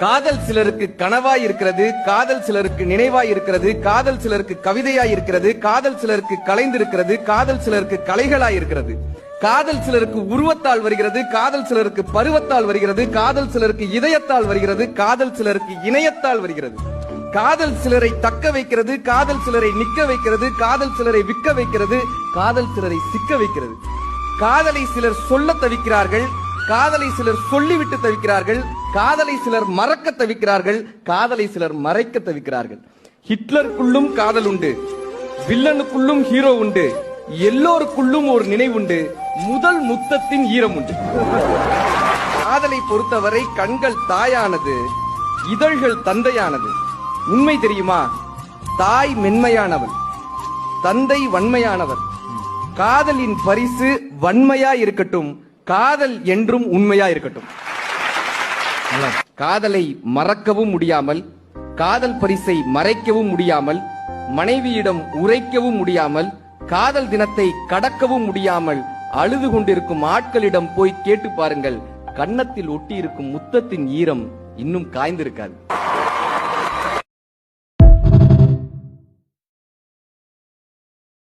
காதல் சிலருக்கு கனவாய் இருக்கிறது, காதல் சிலருக்கு நினைவாய் இருக்கிறது, காதல் சிலருக்கு கவிதையாய் இருக்கிறது, காதல் சிலருக்கு கலைந்திருக்கிறது, காதல் சிலருக்கு கலைகளாய் இருக்கிறது. காதல் சிலருக்கு உருவத்தால் வருகிறது, காதல் சிலருக்கு பருவத்தால் வருகிறது, காதல் சிலருக்கு இதயத்தால் வருகிறது, காதல் சிலருக்கு இணையத்தால் வருகிறது. காதல் சிலரை தக்க வைக்கிறது, காதல் சிலரை நிக்க வைக்கிறது, காதல் சிலரை விற்க வைக்கிறது, காதல் சிலரை சிக்க வைக்கிறது. காதலை சிலர் சொல்ல தவிக்கிறார்கள், காதலை சிலர் சொல்லிவிட்டு தவிக்கிறார்கள், காதலை சிலர் மறக்க தவிக்கிறார்கள், காதலை சிலர் மறைக்க தவிக்கிறார்கள். ஹிட்லருக்குள்ளும் காதல் உண்டு, வில்லனுக்குள்ளும் ஹீரோ உண்டு, எல்லோருக்குள்ளும் ஒரு நினைவுண்டு, முதல் முத்தத்தின் ஈரம் உண்டு. காதலை பொறுத்தவரை கண்கள் தாயானது, இதழ்கள் தந்தையானது. உண்மை தெரியுமா? தாய் மென்மையானவள், தந்தை வன்மையானவர். காதலின் பரிசு வன்மையா இருக்கட்டும், காதல் என்றும் உண்மையா இருக்கட்டும். காதலை மறக்கவும் முடியாமல், காதல் பரிசை மறைக்கவும் முடியாமல், மனைவியிடம் உரைக்கவும் முடியாமல், காதல் தினத்தை கடக்கவும் முடியாமல் அழுது கொண்டிருக்கும் ஆட்களிடம் போய் கேட்டு பாருங்கள், கன்னத்தில் ஒட்டி இருக்கும் முத்தத்தின் ஈரம் இன்னும் காய்ந்திருக்காது.